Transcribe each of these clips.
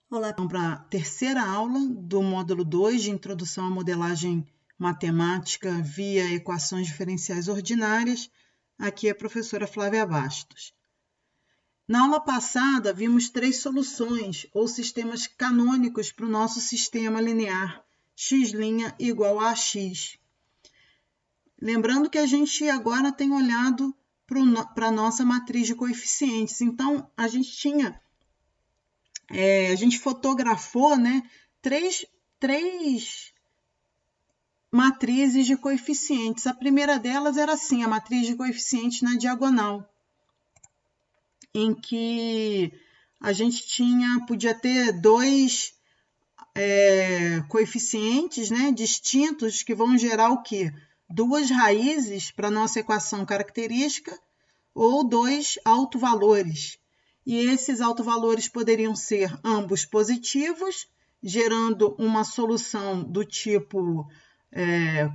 Olá, então, para a terceira aula do módulo 2 de Introdução à Modelagem Matemática via Equações Diferenciais Ordinárias. Aqui é a professora Flávia Bastos. Na aula passada, vimos 3 soluções ou sistemas canônicos para o nosso sistema linear x' igual a x. Lembrando que a gente agora tem olhado para a nossa matriz de coeficientes. Então, a gente fotografou, né, três matrizes de coeficientes. A primeira delas era assim, a matriz de coeficientes na diagonal, em que a gente podia ter dois coeficientes, né, distintos, que vão gerar o quê? Duas raízes para a nossa equação característica, ou dois autovalores. E esses autovalores poderiam ser ambos positivos, gerando uma solução do tipo,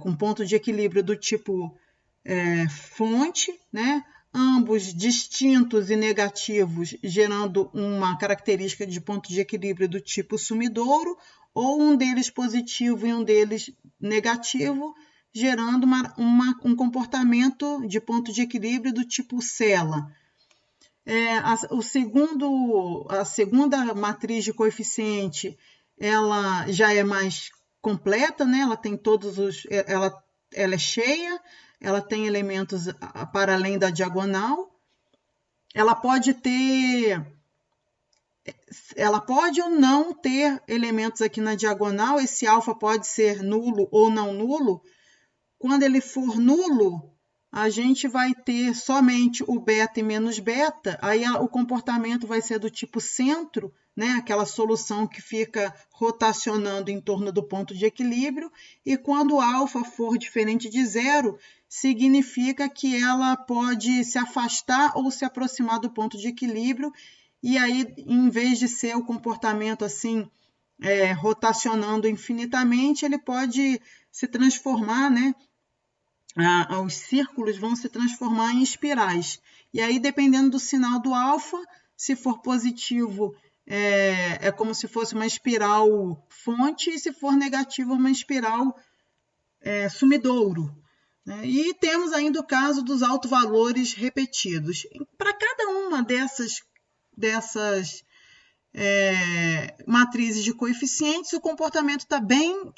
com ponto de equilíbrio do tipo fonte, né? Ambos distintos e negativos, gerando uma característica de ponto de equilíbrio do tipo sumidouro, ou um deles positivo e um deles negativo, gerando um comportamento de ponto de equilíbrio do tipo Sela. A segunda matriz de coeficiente, ela já é mais completa, né? Ela tem ela é cheia, ela tem elementos para além da diagonal. Ela pode ou não ter elementos aqui na diagonal. Esse alfa pode ser nulo ou não nulo. Quando ele for nulo, a gente vai ter somente o beta e menos beta, aí o comportamento vai ser do tipo centro, né? Aquela solução que fica rotacionando em torno do ponto de equilíbrio, e quando o alfa for diferente de zero, significa que ela pode se afastar ou se aproximar do ponto de equilíbrio, e aí, em vez de ser o comportamento assim, rotacionando infinitamente, ele pode se transformar, né? Os círculos vão se transformar em espirais. E aí, dependendo do sinal do alfa, se for positivo, é como se fosse uma espiral fonte, e se for negativo, uma espiral sumidouro. Né? E temos ainda o caso dos autovalores repetidos. Para cada uma dessas matrizes de coeficientes, o comportamento está bem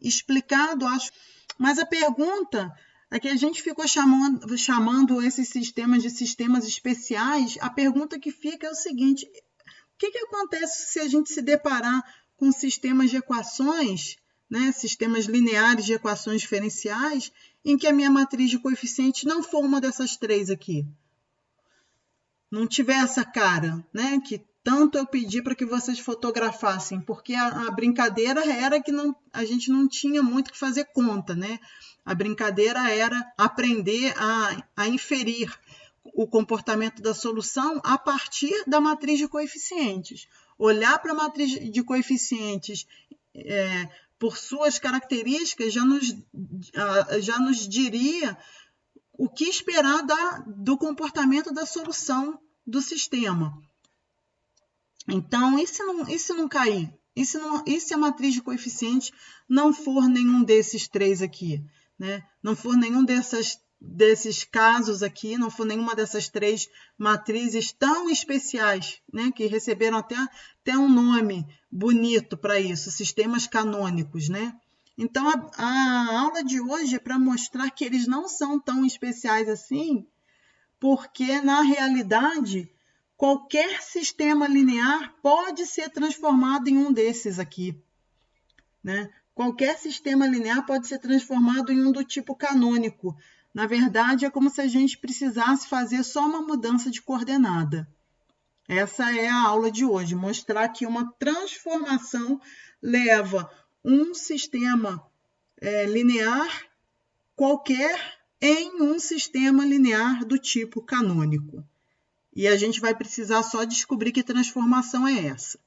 explicado, acho. Mas a pergunta é que a gente ficou chamando esses sistemas de sistemas especiais. A pergunta que fica é o seguinte: o que acontece se a gente se deparar com sistemas de equações, né, sistemas lineares de equações diferenciais, em que a minha matriz de coeficientes não for uma dessas três aqui? Não tiver essa cara, né, que tanto eu pedi para que vocês fotografassem, porque a brincadeira era que a gente não tinha muito que fazer conta, né? A brincadeira era aprender a inferir o comportamento da solução a partir da matriz de coeficientes. Olhar para a matriz de coeficientes por suas características já nos diria o que esperar do comportamento da solução do sistema. Então, e se não cair? E se a matriz de coeficientes não for nenhum desses três aqui? Né? Não for nenhum desses casos aqui, não for nenhuma dessas três matrizes tão especiais, né? Que receberam até um nome bonito para isso, sistemas canônicos, né? Então, a aula de hoje é para mostrar que eles não são tão especiais assim, porque, na realidade, qualquer sistema linear pode ser transformado em um desses aqui. Né? Qualquer sistema linear pode ser transformado em um do tipo canônico. Na verdade, é como se a gente precisasse fazer só uma mudança de coordenada. Essa é a aula de hoje, mostrar que uma transformação leva um sistema linear qualquer em um sistema linear do tipo canônico. E a gente vai precisar só descobrir que transformação é essa.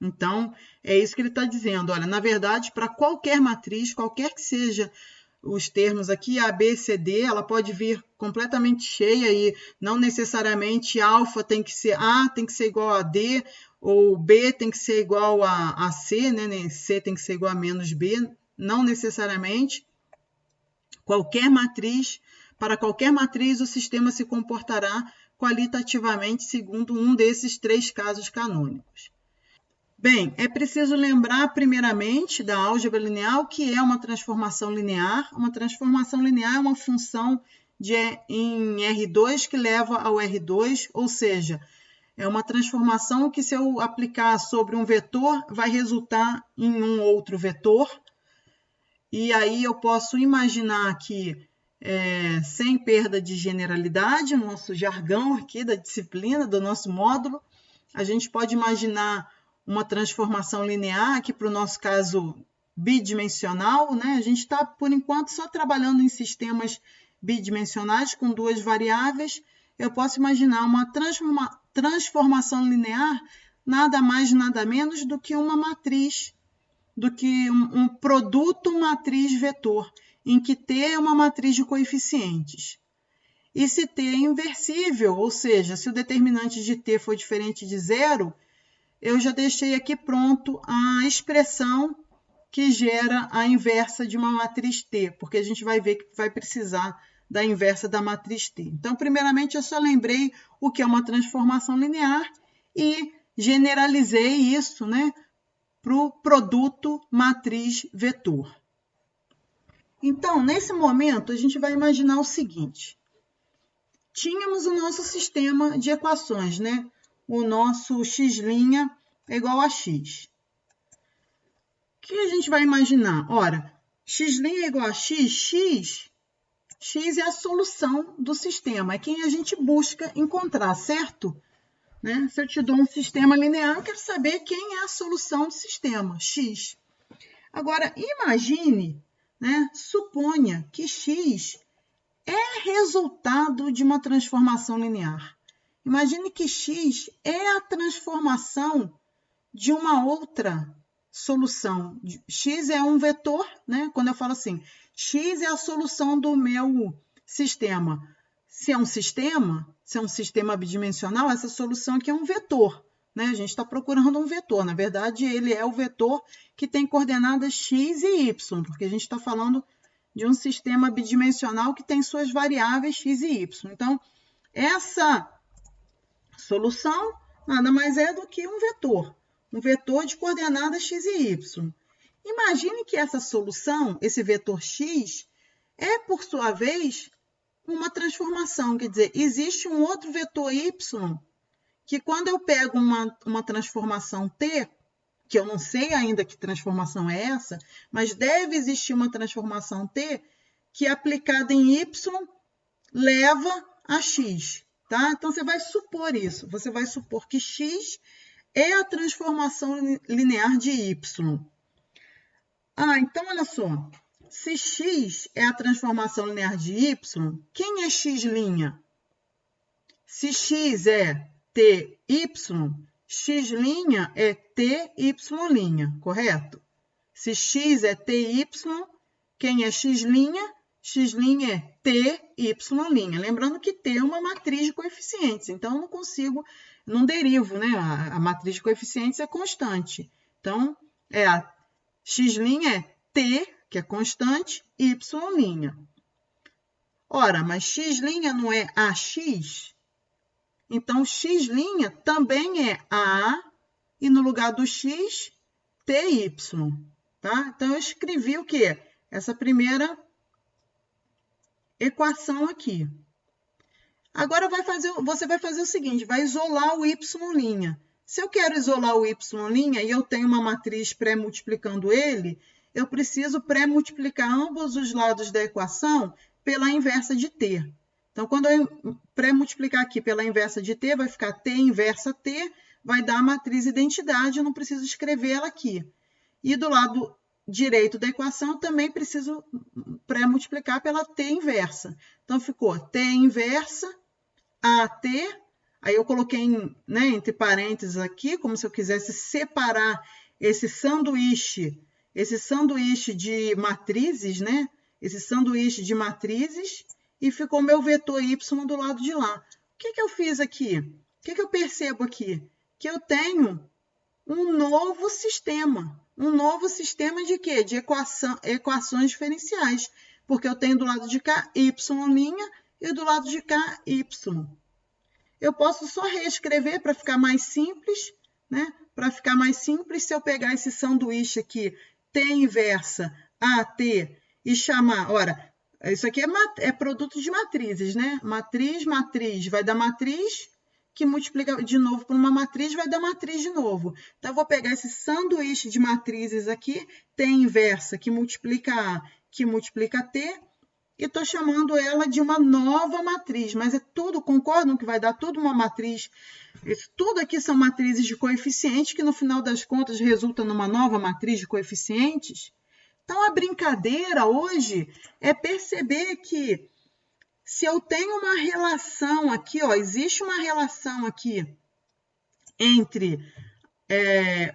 Então, é isso que ele está dizendo. Olha, na verdade, para qualquer matriz, qualquer que seja os termos aqui, A, B, C, D, ela pode vir completamente cheia e não necessariamente alfa tem que ser A, tem que ser igual a D, ou B tem que ser igual a C, né? C tem que ser igual a menos B, não necessariamente. Para qualquer matriz, o sistema se comportará qualitativamente segundo um desses três casos canônicos. Bem, é preciso lembrar primeiramente da álgebra linear, que é uma transformação linear. Uma transformação linear é uma função em R2 que leva ao R2, ou seja, é uma transformação que, se eu aplicar sobre um vetor, vai resultar em um outro vetor. E aí eu posso imaginar que, sem perda de generalidade, no nosso jargão aqui da disciplina, do nosso módulo, a gente pode imaginar uma transformação linear, aqui para o nosso caso bidimensional, né? A gente está, por enquanto, só trabalhando em sistemas bidimensionais com duas variáveis. Eu posso imaginar uma transformação linear nada mais, nada menos do que uma matriz, do que um produto matriz-vetor, em que T é uma matriz de coeficientes. E se T é inversível, ou seja, se o determinante de T for diferente de zero, eu já deixei aqui pronto a expressão que gera a inversa de uma matriz T, porque a gente vai ver que vai precisar da inversa da matriz T. Então, primeiramente, eu só lembrei o que é uma transformação linear e generalizei isso, né, para o produto matriz-vetor. Então, nesse momento, a gente vai imaginar o seguinte. Tínhamos o nosso sistema de equações, né? O nosso x' é igual a x. O que a gente vai imaginar? Ora, x' é igual a x é a solução do sistema, é quem a gente busca encontrar, certo? Né? Se eu te dou um sistema linear, eu quero saber quem é a solução do sistema, x. Agora, imagine, né? Suponha que x é resultado de uma transformação linear. Imagine que x é a transformação de uma outra solução. X é um vetor, né? Quando eu falo assim, x é a solução do meu sistema. Se é um sistema bidimensional, essa solução aqui é um vetor, né? A gente está procurando um vetor. Na verdade, ele é o vetor que tem coordenadas x e y, porque a gente está falando de um sistema bidimensional que tem suas variáveis x e y. Então, essa solução nada mais é do que um vetor de coordenadas x e y. Imagine que essa solução, esse vetor x, é, por sua vez, uma transformação. Quer dizer, existe um outro vetor y que, quando eu pego uma transformação t, que eu não sei ainda que transformação é essa, mas deve existir uma transformação t que, aplicada em y, leva a x. Tá? Então, você vai supor isso. Você vai supor que x é a transformação linear de y. Então, olha só. Se x é a transformação linear de y, quem é x'? Se x é ty, x' é ty', correto? Se x é ty, quem é x'? X' é ty'. Lembrando que t é uma matriz de coeficientes, então eu não derivo, né? A matriz de coeficientes é constante. Então, x' é t, que é constante, y'. Ora, mas x' não é ax? Então, x' também é a, e no lugar do x, ty. Tá? Então, eu escrevi o quê? Essa primeira equação aqui. Agora, você vai fazer o seguinte, vai isolar o y'. Se eu quero isolar o y' e eu tenho uma matriz pré-multiplicando ele, eu preciso pré-multiplicar ambos os lados da equação pela inversa de t. Então, quando eu pré-multiplicar aqui pela inversa de t, vai ficar t inversa t, vai dar a matriz identidade, eu não preciso escrever ela aqui. E do lado direito da equação, eu também preciso pré-multiplicar pela t inversa. Então, ficou t inversa AT, aí eu coloquei entre parênteses aqui, como se eu quisesse separar esse sanduíche de matrizes, né? Esse sanduíche de matrizes, e ficou meu vetor y do lado de lá. O que eu fiz aqui? O que eu percebo aqui? Que eu tenho um novo sistema. Um novo sistema de quê? De equações diferenciais. Porque eu tenho do lado de cá y' e do lado de cá y. Eu posso só reescrever para ficar mais simples, né? Para ficar mais simples, se eu pegar esse sanduíche aqui, T inversa AT, e chamar... Ora, isso aqui é produto de matrizes, né? Matriz, vai dar matriz, que multiplica de novo por uma matriz, vai dar matriz de novo. Então, eu vou pegar esse sanduíche de matrizes aqui, T inversa, que multiplica A, que multiplica T, e estou chamando ela de uma nova matriz. Mas é tudo, concordam que vai dar tudo uma matriz? Isso tudo aqui são matrizes de coeficientes, que no final das contas resulta numa nova matriz de coeficientes. Então, a brincadeira hoje é perceber que se eu tenho uma relação aqui, ó, existe uma relação aqui entre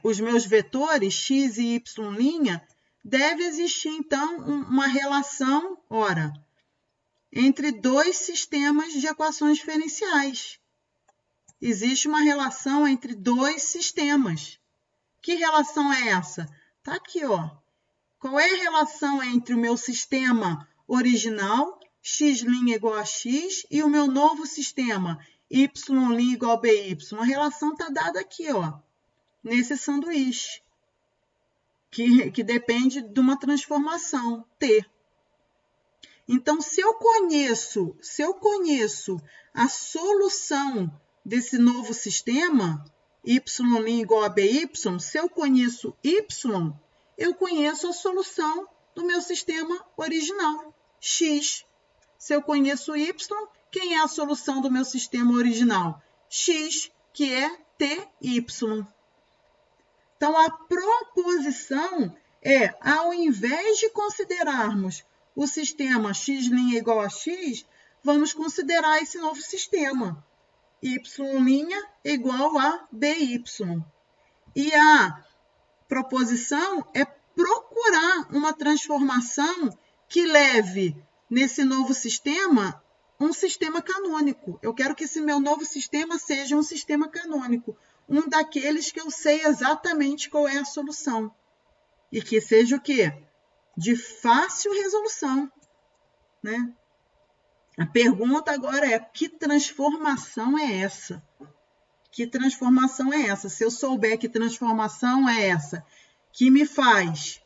os meus vetores x e y', deve existir, então, uma relação, ora, entre dois sistemas de equações diferenciais. Existe uma relação entre dois sistemas. Que relação é essa? Está aqui, ó. Qual é a relação entre o meu sistema original, x' igual a x, e o meu novo sistema, y' igual a by? A relação está dada aqui, ó, nesse sanduíche, que depende de uma transformação, T. Então, se eu conheço a solução desse novo sistema, y' igual a by, se eu conheço y, eu conheço a solução do meu sistema original, x. Se eu conheço y, quem é a solução do meu sistema original? X, que é ty. Então, a proposição é, ao invés de considerarmos o sistema x' igual a x, vamos considerar esse novo sistema, y' igual a by. E a proposição é procurar uma transformação que leve nesse novo sistema um sistema canônico. Eu quero que esse meu novo sistema seja um sistema canônico, um daqueles que eu sei exatamente qual é a solução. E que seja o quê? De fácil resolução, né? A pergunta agora é, que transformação é essa? Que transformação é essa? Se eu souber que transformação é essa, que me faz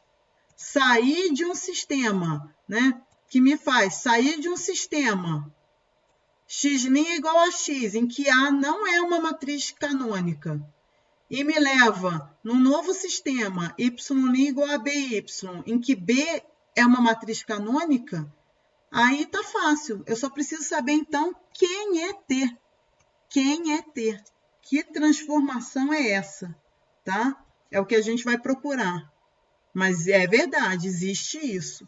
sair de um sistema, né? Que me faz sair de um sistema x' igual a x, em que A não é uma matriz canônica, e me leva num novo sistema, y' igual a by, em que B é uma matriz canônica, aí tá fácil. Eu só preciso saber, então, quem é T. Quem é T? Que transformação é essa? Tá? É o que a gente vai procurar. Mas é verdade, existe isso.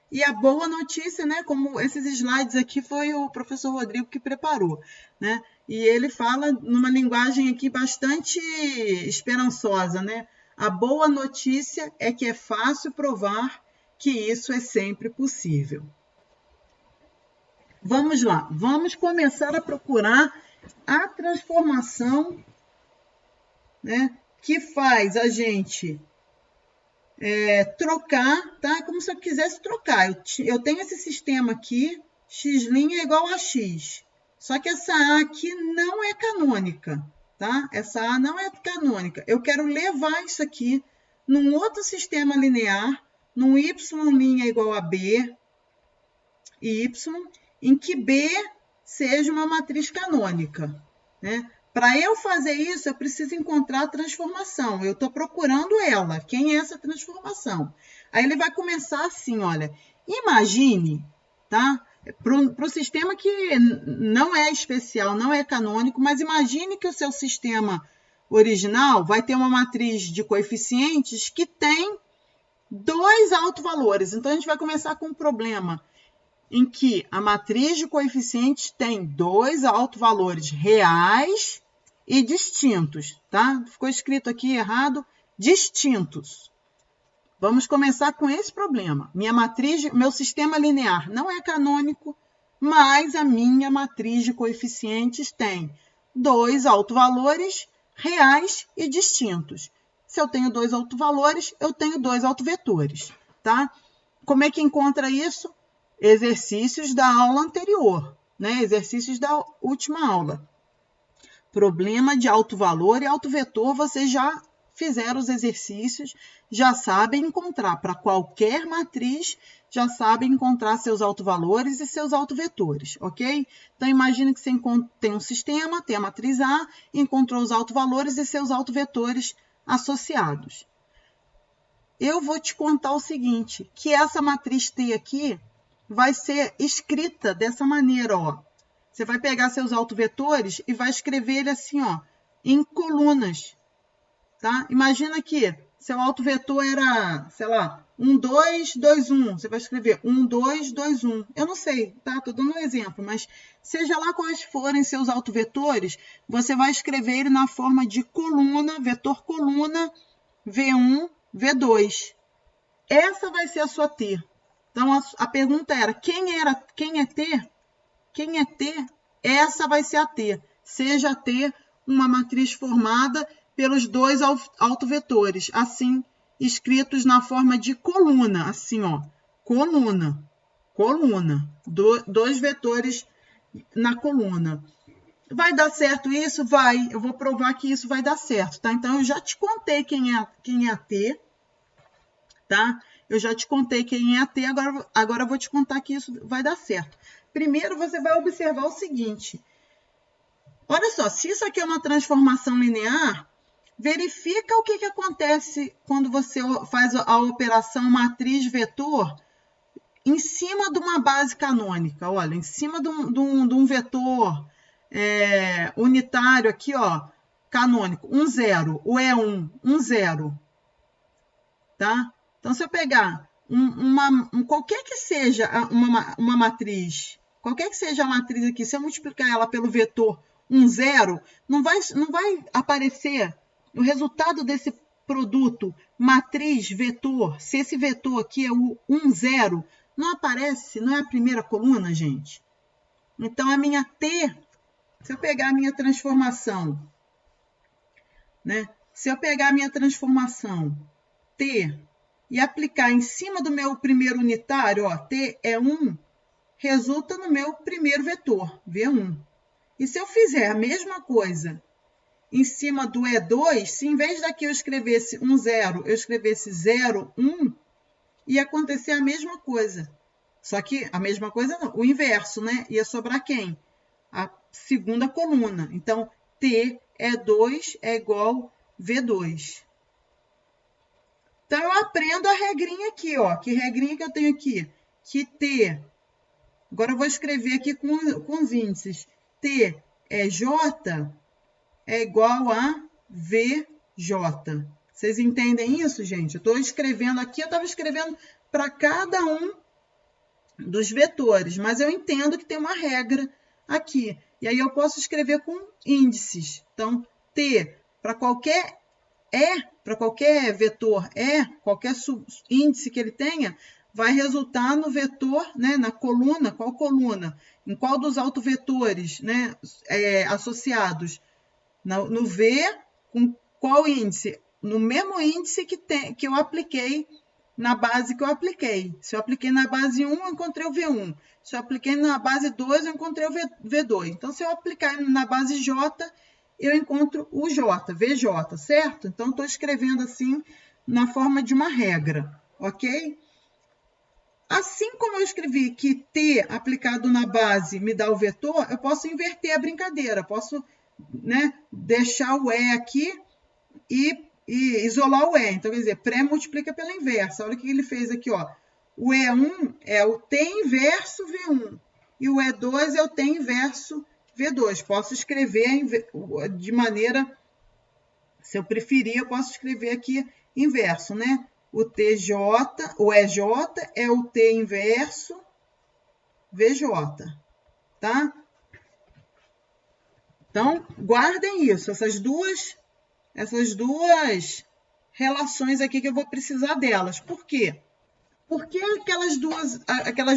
E a boa notícia, né, como esses slides aqui foi o professor Rodrigo que preparou, né? E ele fala numa linguagem aqui bastante esperançosa, né? A boa notícia é que é fácil provar que isso é sempre possível. Vamos lá, vamos começar a procurar a transformação, né, que faz a gente trocar, tá? É como se eu quisesse trocar. Eu tenho esse sistema aqui, x' é igual a x. Só que essa A aqui não é canônica, tá? Essa A não é canônica. Eu quero levar isso aqui num outro sistema linear, num y' igual a b, y, em que B seja uma matriz canônica, né? Para eu fazer isso, eu preciso encontrar a transformação. Eu estou procurando ela. Quem é essa transformação? Aí ele vai começar assim, olha. Imagine, tá? Para o sistema que não é especial, não é canônico, mas imagine que o seu sistema original vai ter uma matriz de coeficientes que tem dois autovalores. Então, a gente vai começar com um problema em que a matriz de coeficientes tem dois autovalores reais e distintos, tá? Ficou escrito aqui errado, distintos. Vamos começar com esse problema. Meu sistema linear não é canônico, mas a minha matriz de coeficientes tem dois autovalores reais e distintos. Se eu tenho 2 autovalores, eu tenho 2 autovetores, tá? Como é que encontra isso? Exercícios da aula anterior, né? Exercícios da última aula. Problema de autovalor e autovetor, vocês já fizeram os exercícios, já sabem encontrar para qualquer matriz, já sabem encontrar seus autovalores e seus autovetores, ok? Então, imagine que você tem um sistema, tem a matriz A, encontrou os autovalores e seus autovetores associados. Eu vou te contar o seguinte, que essa matriz T aqui vai ser escrita dessa maneira, ó. Você vai pegar seus autovetores e vai escrever ele assim, ó, em colunas, tá? Imagina que seu autovetor era, sei lá, 1, 2, 2, 1. Você vai escrever 1, 2, 2, 1. Eu não sei, tá? Tô dando um exemplo, mas seja lá quais forem seus autovetores, você vai escrever ele na forma de coluna, vetor coluna, V1, V2. Essa vai ser a sua T. Então, a pergunta era, quem é T? Quem é T? Essa vai ser a T. Seja T uma matriz formada pelos 2 autovetores, assim, escritos na forma de coluna, assim, ó, coluna, 2 vetores na coluna. Vai dar certo isso? Vai. Eu vou provar que isso vai dar certo, tá? Então, eu já te contei quem é a T, tá? Eu já te contei quem é a T, agora eu vou te contar que isso vai dar certo. Primeiro, você vai observar o seguinte. Olha só, se isso aqui é uma transformação linear, verifica o que acontece quando você faz a operação matriz-vetor em cima de uma base canônica. Olha, em cima de um vetor unitário aqui, ó, canônico, 1, 0. O E1, 1, 0. Tá? Então, se eu pegar qualquer que seja uma matriz, qualquer que seja a matriz aqui, se eu multiplicar ela pelo vetor 1, 0, não vai aparecer o resultado desse produto matriz-vetor. Se esse vetor aqui é o 1, 0, não aparece, não é a primeira coluna, gente. Então, a minha T, se eu pegar a minha transformação, né? Se eu pegar a minha transformação T e aplicar em cima do meu primeiro unitário, ó, T é 1, resulta no meu primeiro vetor, V1. E se eu fizer a mesma coisa em cima do E2, se em vez daqui eu escrevesse 1, 0, eu escrevesse 0, 1, ia acontecer a mesma coisa. Só que a mesma coisa não, o inverso, né? Ia sobrar quem? A segunda coluna. Então, T E2 é igual V2. Então, eu aprendo a regrinha aqui, ó. Que regrinha que eu tenho aqui? Que T, agora eu vou escrever aqui com os índices. T é J é igual a VJ. Vocês entendem isso, gente? Eu estou escrevendo aqui, eu estava escrevendo para cada um dos vetores, mas eu entendo que tem uma regra aqui. E aí eu posso escrever com índices. Então, T para qualquer para qualquer vetor qualquer índice que ele tenha, vai resultar no vetor, né, na coluna, qual coluna? Em qual dos autovetores, né, associados? No V, com qual índice? No mesmo índice que eu apliquei na base que eu apliquei. Se eu apliquei na base 1, eu encontrei o V1. Se eu apliquei na base 2, eu encontrei o V2. Então, se eu aplicar na base J, eu encontro o J, VJ, certo? Então, estou escrevendo assim, na forma de uma regra, ok? Assim como eu escrevi que T aplicado na base me dá o vetor, eu posso inverter a brincadeira, posso, né, deixar o E aqui e isolar o E. Então, quer dizer, pré-multiplica pela inversa. Olha o que ele fez aqui, ó. O E1 é o T inverso V1 e o E2 é o T inverso V2. Posso escrever de maneira, se eu preferir, eu posso escrever aqui inverso, né? O EJ é o T inverso VJ, tá? Então, guardem isso, essas duas relações aqui que eu vou precisar delas. Por quê? Porque aquelas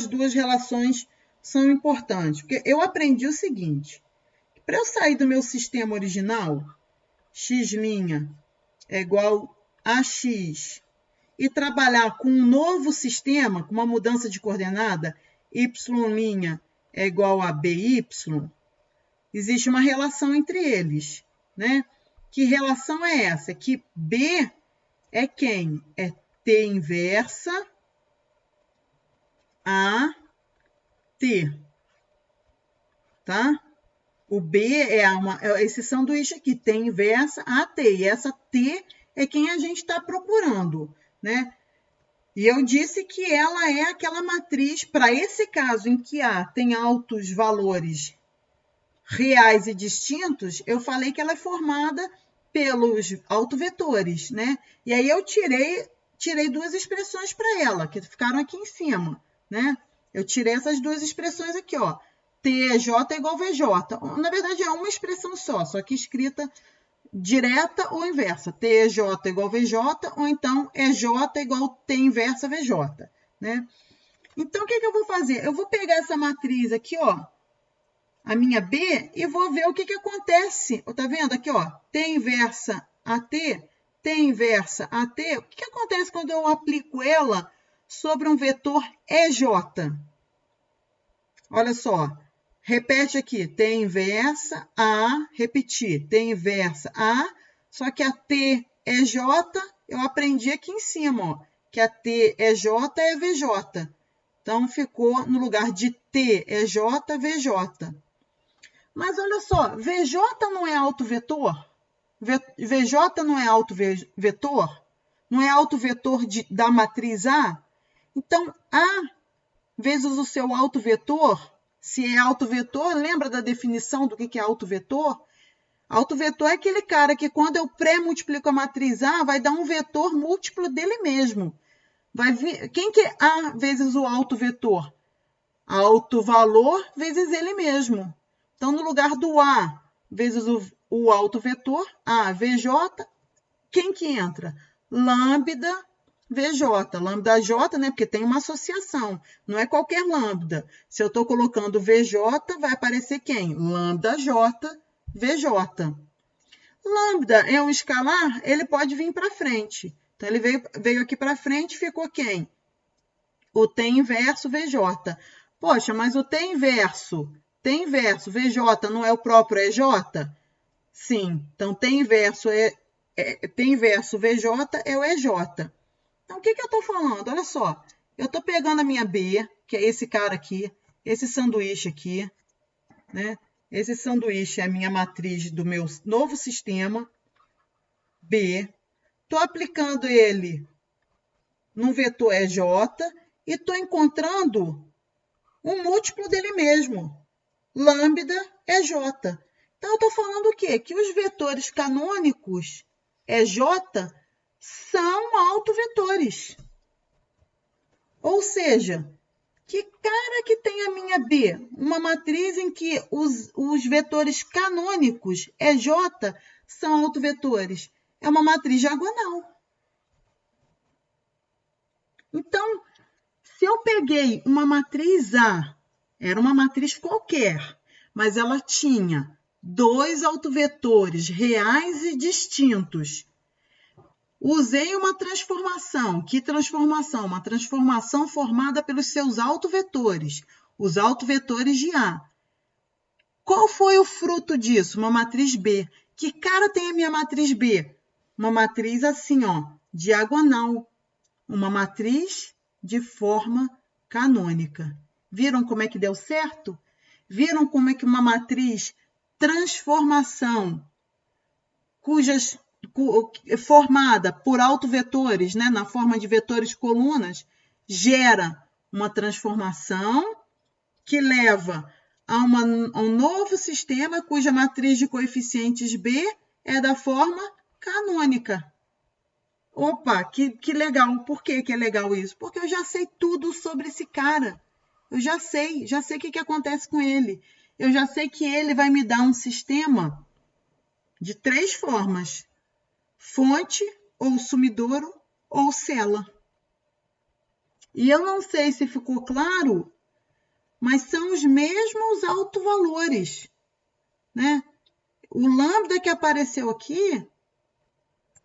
duas relações são importantes? Porque eu aprendi o seguinte, para eu sair do meu sistema original,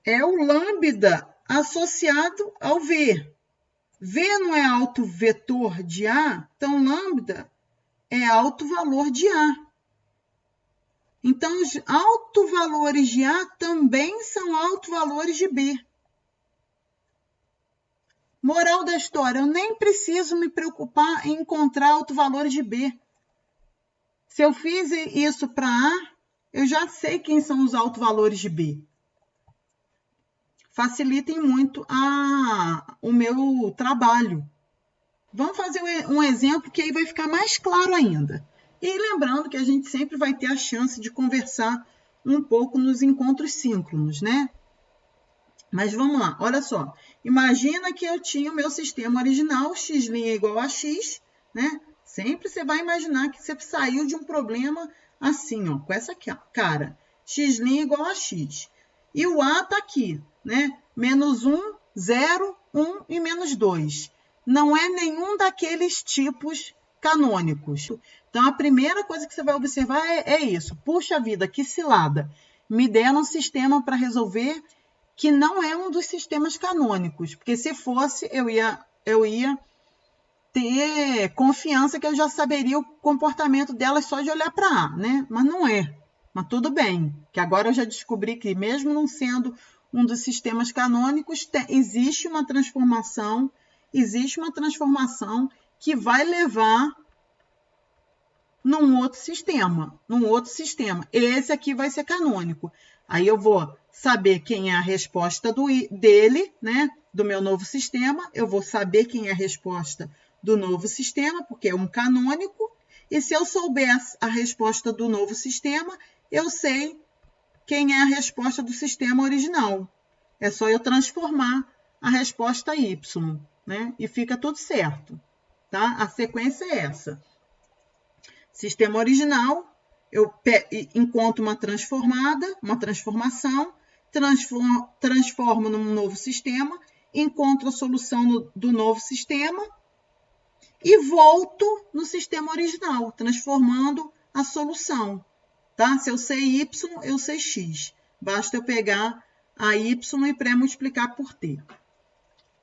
é o lambda associado ao V. V não é autovetor de A, então lambda é autovalor de A. Então, os autovalores de A também são autovalores de B. Moral da história, eu nem preciso me preocupar em encontrar autovalores de B. Se eu fiz isso para A, eu já sei quem são os autovalores de B. Facilitem muito o meu trabalho. Vamos fazer um exemplo que aí vai ficar mais claro ainda. E lembrando que a gente sempre vai ter a chance de conversar um pouco nos encontros síncronos, né? Mas vamos lá, olha só. Imagina que eu tinha o meu sistema original, x' igual a x, né? Sempre você vai imaginar que você saiu de um problema assim, ó, com essa cara. X' igual a x. E o A está aqui, né? Menos 1, 0, 1 e menos 2. Não é nenhum daqueles tipos canônicos. Então, a primeira coisa que você vai observar é isso. Puxa vida, que cilada. Me deram um sistema para resolver que não é um dos sistemas canônicos. Porque se fosse, eu ia ter confiança que eu já saberia o comportamento delas só de olhar para A, né? Mas não é. Mas tudo bem, que agora eu já descobri que mesmo não sendo um dos sistemas canônicos, existe uma transformação que vai levar num outro sistema. Esse aqui vai ser canônico. Aí eu vou saber quem é a resposta dele, né? Do meu novo sistema. Eu vou saber quem é a resposta do novo sistema, porque é um canônico. E se eu souber a resposta do novo sistema, eu sei quem é a resposta do sistema original. É só eu transformar a resposta Y, né? E fica tudo certo, tá? A sequência é essa. Sistema original, eu encontro uma transformação, transformo num novo sistema, encontro a solução do novo sistema e volto no sistema original, transformando a solução. Tá? Se eu sei Y, eu sei X. Basta eu pegar a Y e pré-multiplicar por T.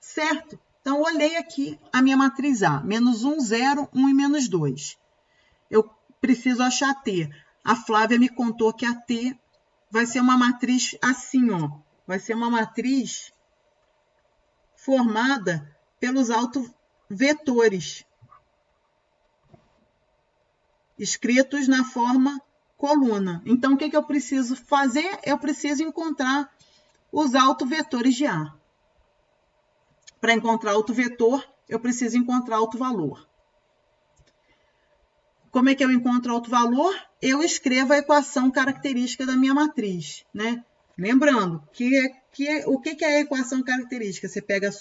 Certo? Então, olhei aqui a minha matriz A. Menos 1, 0, 1 e menos 2. Eu preciso achar T. A Flávia me contou que a T vai ser uma matriz assim, ó. Vai ser uma matriz formada pelos autovetores, escritos na forma coluna. Então, o que eu preciso fazer? Eu preciso encontrar os autovetores de A. Para encontrar autovetor, eu preciso encontrar autovalor. Como é que eu encontro autovalor? Eu escrevo a equação característica da minha matriz, né? Lembrando, o que é a equação característica? Você pega a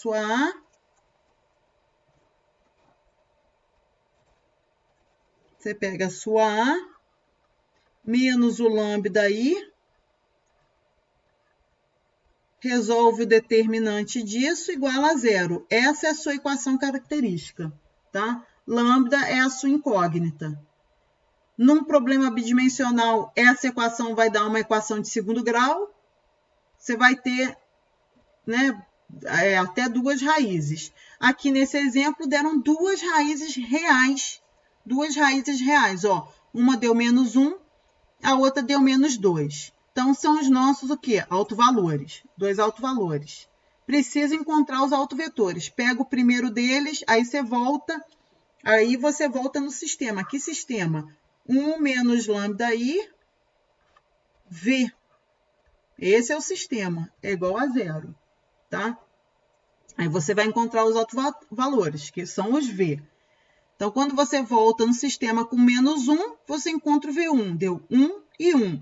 sua A, menos o lambda I, resolve o determinante disso igual a 0. Essa é a sua equação característica, tá? Lambda é a sua incógnita. Num problema bidimensional, essa equação vai dar uma equação de segundo grau. Você vai ter, né, até duas raízes. Aqui nesse exemplo, deram duas raízes reais. Ó. Uma deu menos 1, a outra deu menos 2. Então, são os nossos o quê? Autovalores. Dois autovalores. Precisa encontrar os autovetores. Pega o primeiro deles, aí você volta no sistema. Que sistema? 1 menos lambda I, V. Esse é o sistema, é igual a 0, tá? Aí você vai encontrar os autovalores, que são os V. Então, quando você volta no sistema com menos 1, você encontra o V1, deu 1 e 1.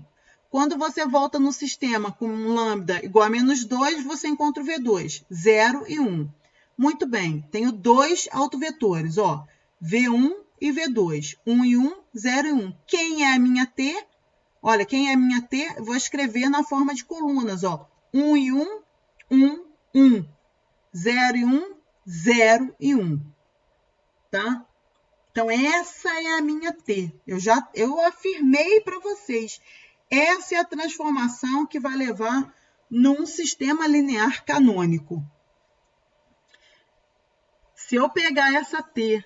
Quando você volta no sistema com lambda igual a menos 2, você encontra o V2, 0 e 1. Muito bem, tenho dois autovetores, ó, V1 e V2, 1 e 1, 0 e 1. Quem é a minha T? Olha, quem é a minha T? Vou escrever na forma de colunas, ó, 1 e 1, 1, 1, 0 e 1, 0 e 1, tá? Então, essa é a minha T. Eu afirmei para vocês. Essa é a transformação que vai levar num sistema linear canônico. Se eu pegar essa T,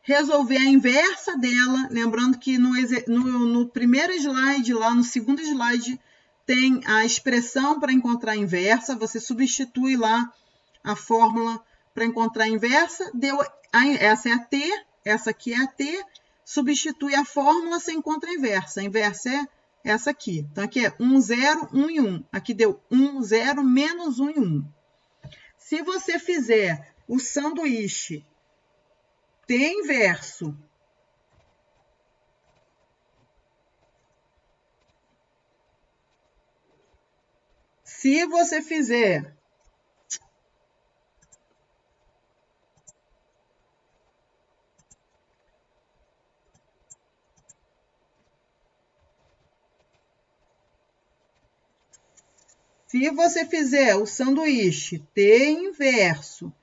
resolver a inversa dela, lembrando que no primeiro slide, lá no segundo slide, tem a expressão para encontrar a inversa, você substitui lá a fórmula para encontrar a inversa, essa é a T, essa aqui é a T, substitui a fórmula, você encontra a inversa. A inversa é essa aqui. Então, aqui é 1, 0, 1 e 1. Aqui deu 1, 0, menos 1 e 1. Se você fizer o sanduíche T inverso se você fizer o sanduíche T inverso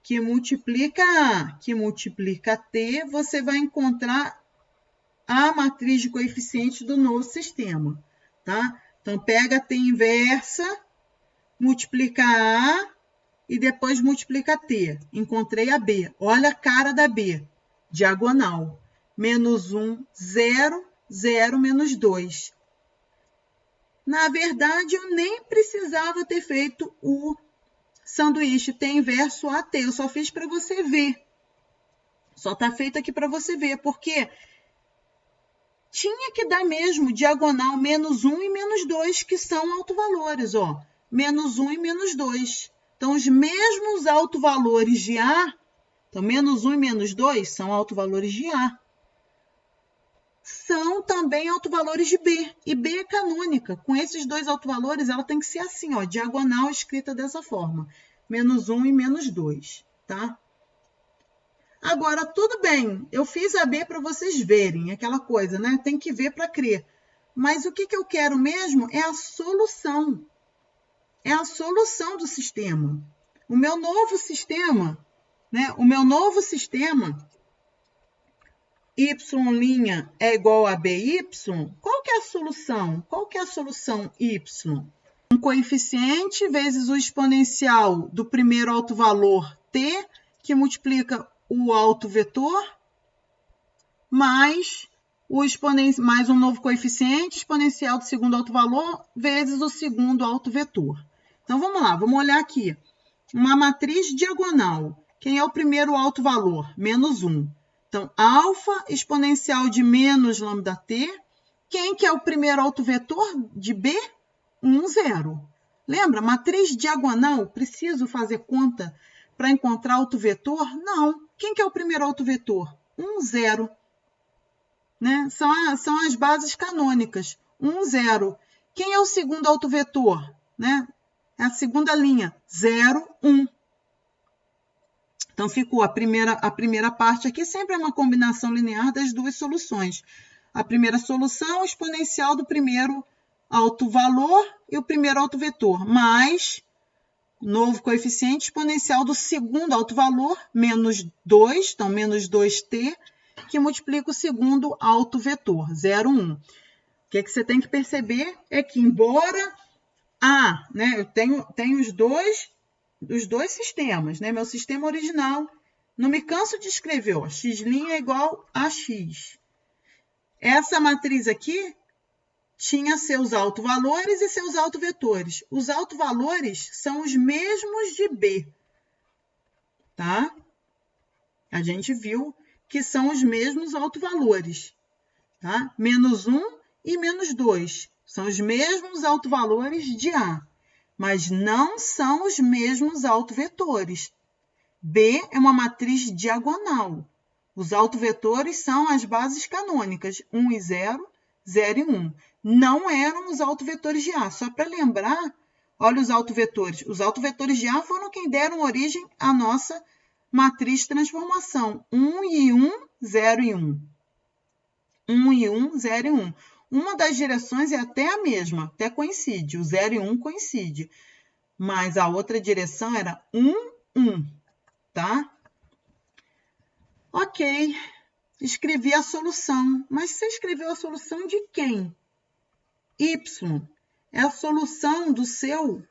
que multiplica A, que multiplica T, você vai encontrar a matriz de coeficientes do novo sistema, tá? Então, pega a T inversa, multiplica A e depois multiplica T. Encontrei a B. Olha a cara da B. Diagonal. Menos 1, 0, 0, menos 2. Na verdade, eu nem precisava ter feito o sanduíche T inverso AT. Eu só fiz para você ver. Só está feito aqui para você ver, porque tinha que dar mesmo diagonal menos 1 e menos 2, que são autovalores, ó. Menos 1 e menos 2. Então, os mesmos autovalores de A, então, menos 1 e menos 2 são autovalores de A, são também autovalores de B. E B é canônica. Com esses dois autovalores, ela tem que ser assim, ó, diagonal escrita dessa forma. Menos 1 e menos 2, tá? Agora, tudo bem, eu fiz a B para vocês verem, aquela coisa, né? Tem que ver para crer. Mas o que eu quero mesmo é a solução. É a solução do sistema. O meu novo sistema, né? O meu novo sistema, y' é igual a by, qual que é a solução? Qual que é a solução y? Um coeficiente vezes o exponencial do primeiro autovalor t, que multiplica o autovetor, mais um novo coeficiente exponencial do segundo autovalor vezes o segundo autovetor. Então, vamos lá, vamos olhar aqui. Uma matriz diagonal. Quem é o primeiro autovalor? Menos 1. Então, alfa exponencial de menos lambda t. Quem que é o primeiro autovetor de B? 1, 0. Lembra, matriz diagonal, preciso fazer conta para encontrar autovetor? Não. Quem que é o primeiro autovetor? 1, 0. Né? São as bases canônicas. 1, 0. Quem é o segundo autovetor? Né? É a segunda linha. 0, 1. Então, ficou a primeira parte aqui, sempre é uma combinação linear das duas soluções. A primeira solução, exponencial do primeiro autovalor e o primeiro autovetor, mais novo coeficiente exponencial do segundo autovalor, menos 2, então menos 2t, que multiplica o segundo autovetor, 0, 1. O que você tem que perceber é que, embora né, eu tenho os dois sistemas, né? Meu sistema original, não me canso de escrever, ó, x' é igual a x. Essa matriz aqui tinha seus autovalores e seus autovetores. Os autovalores são os mesmos de B, tá? A gente viu que são os mesmos autovalores, tá? Menos 1 e menos 2 são os mesmos autovalores de A, mas não são os mesmos autovetores. B é uma matriz diagonal. Os autovetores são as bases canônicas, 1 e 0, 0 e 1. Não eram os autovetores de A. Só para lembrar, olha os autovetores. Os autovetores de A foram quem deram origem à nossa matriz de transformação. 1 e 1, 0 e 1. 1 e 1, 0 e 1. Uma das direções é até a mesma, até coincide. O 0 e 1 coincide. Mas a outra direção era 1, 1. Tá? Ok. Escrevi a solução. Mas você escreveu a solução de quem? Y. é a solução do seu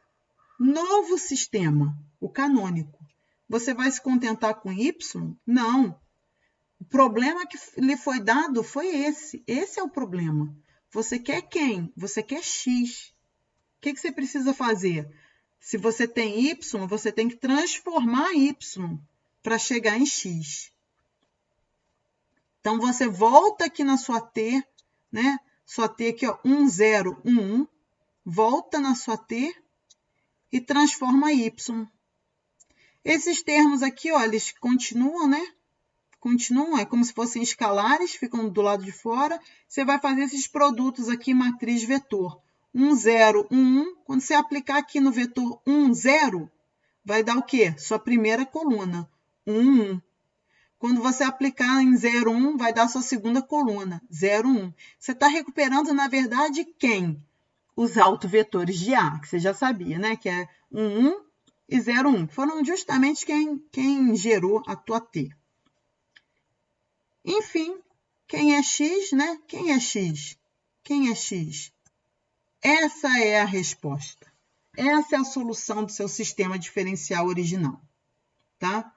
novo sistema, o canônico. Você vai se contentar com Y? Não. O problema que lhe foi dado foi esse. Esse é o problema. Você quer quem? Você quer X. O que você precisa fazer? Se você tem Y, você tem que transformar Y para chegar em X. Então, você volta aqui na sua T, né? Sua T aqui, ó, 1, 0, 1, 1. Volta na sua T e transforma Y. Esses termos aqui, ó, eles continuam, né? Continuam, é como se fossem escalares, ficam do lado de fora. Você vai fazer esses produtos aqui, matriz vetor. 1, 0, 1, 1. Quando você aplicar aqui no vetor 1, 0, vai dar o quê? Sua primeira coluna, 1, 1. Quando você aplicar em 0, 1, vai dar sua segunda coluna, 0, 1. Você está recuperando, na verdade, quem? Os autovetores de A, que você já sabia, né? Que é 1, 1 e 0, 1. Foram justamente quem gerou a tua T. Enfim, quem é X, né? Quem é X? Quem é X? Essa é a resposta. Essa é a solução do seu sistema diferencial original, tá?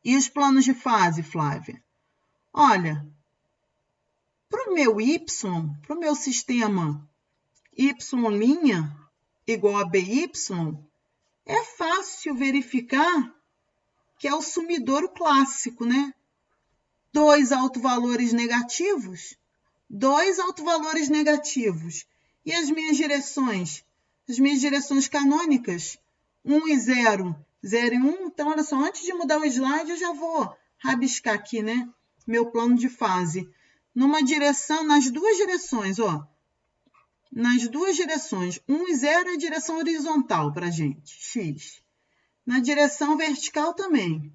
E os planos de fase, Flávia? Olha, para o meu Y, para o meu sistema Y' igual a BY, é fácil verificar que é o sumidouro clássico, né? 2 autovalores negativos, 2 autovalores negativos. E as minhas direções? As minhas direções canônicas, 1 e 0, 0 e 1. Então, olha só, antes de mudar o slide, eu já vou rabiscar aqui, né? Meu plano de fase. Numa direção, nas duas direções, ó. Nas duas direções, 1 e 0 é a direção horizontal para a gente, X. Na direção vertical também.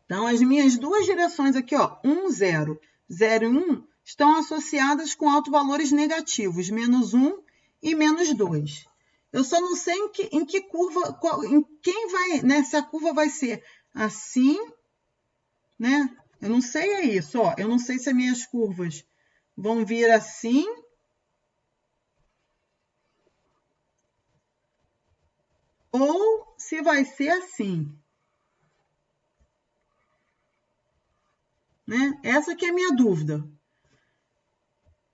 Então, as minhas duas direções aqui, ó, 1, 0, 0 e 1, estão associadas com autovalores negativos, menos 1 e menos 2. Eu só não sei em que curva, em quem vai, né? Se a curva vai ser assim, né? Eu não sei é isso, ó. Eu não sei se as minhas curvas vão vir assim ou se vai ser assim, né? Essa que é a minha dúvida.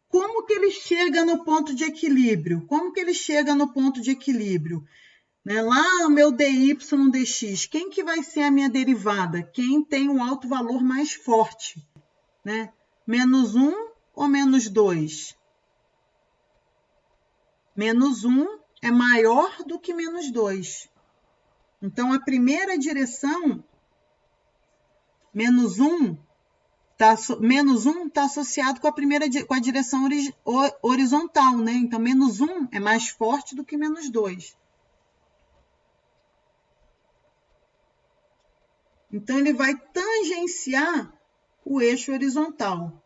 Como que ele chega no ponto de equilíbrio? Como que ele chega no ponto de equilíbrio? Né? Lá no meu dy dx, quem que vai ser a minha derivada? Quem tem um alto valor mais forte? Né? Menos 1 ou menos 2? Menos 1 é maior do que menos 2. Então, a primeira direção, menos 1 está associado com a direção horizontal, né? Então, menos 1 é mais forte do que menos 2. Então, ele vai tangenciar o eixo horizontal.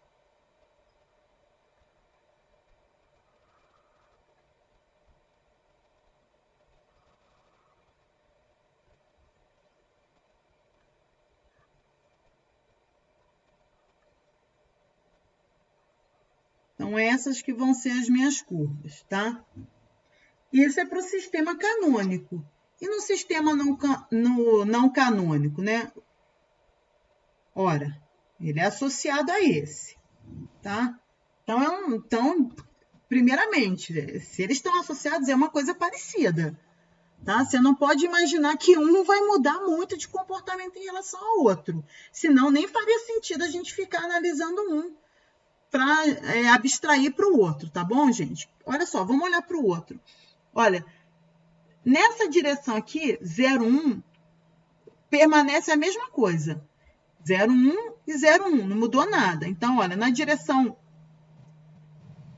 Então, essas que vão ser as minhas curvas, tá? Isso é para o sistema canônico. E no sistema não canônico, né? Ora, ele é associado a esse, tá? Então, primeiramente, se eles estão associados, é uma coisa parecida, tá? Você não pode imaginar que um vai mudar muito de comportamento em relação ao outro. Senão, nem faria sentido a gente ficar analisando um para abstrair para o outro, tá bom, gente? Olha só, vamos olhar para o outro. Olha, nessa direção aqui, 0, 1, permanece a mesma coisa. 0, 1 e 0, 1, não mudou nada. Então, olha, na direção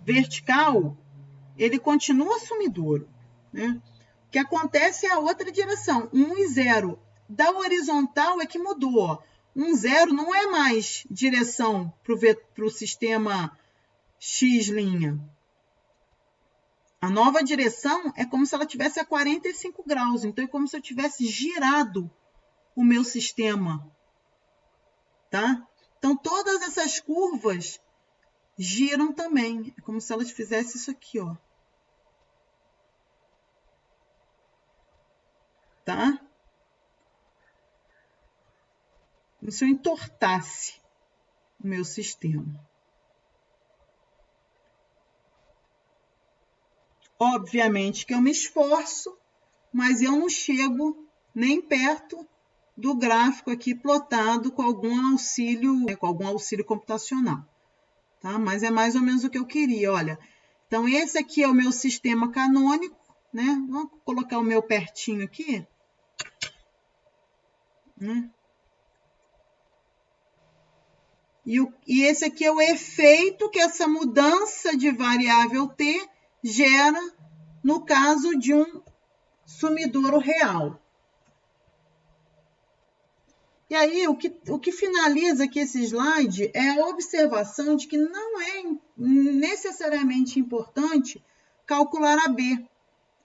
vertical, ele continua sumidouro, né? O que acontece é a outra direção, 1 e 0. Da horizontal é que mudou. 1, 0 não é mais direção para o sistema X'. A nova direção é como se ela tivesse a 45 graus. Então, é como se eu tivesse girado o meu sistema, tá? Então, todas essas curvas giram também. É como se elas fizessem isso aqui, ó. Tá? Como se eu entortasse o meu sistema. Obviamente que eu me esforço, mas eu não chego nem perto do gráfico aqui plotado com algum auxílio computacional, tá? Mas é mais ou menos o que eu queria, olha. Então, esse aqui é o meu sistema canônico, né? Vou colocar o meu pertinho aqui, né? E esse aqui é o efeito que essa mudança de variável t gera no caso de um sumidouro real. E aí, o que finaliza aqui esse slide é a observação de que não é necessariamente importante calcular a B,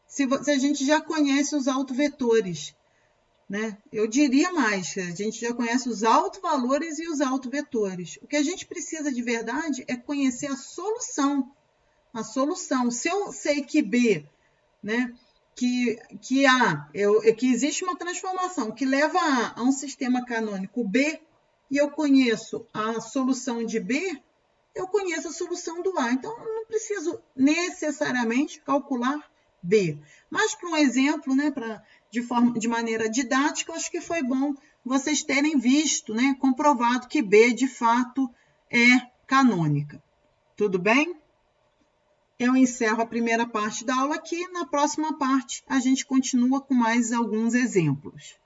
se a gente já conhece os autovetores, né? Eu diria mais, a gente já conhece os autovalores e os autovetores. O que a gente precisa de verdade é conhecer a solução. A solução. Se eu sei que B, né, que existe uma transformação que leva a um sistema canônico B, e eu conheço a solução de B, eu conheço a solução do A. Então, eu não preciso necessariamente calcular B. Mas, para um exemplo, né, de maneira didática, eu acho que foi bom vocês terem visto, né, comprovado que B, de fato, é canônica. Tudo bem? Eu encerro a primeira parte da aula aqui. Na próxima parte, a gente continua com mais alguns exemplos.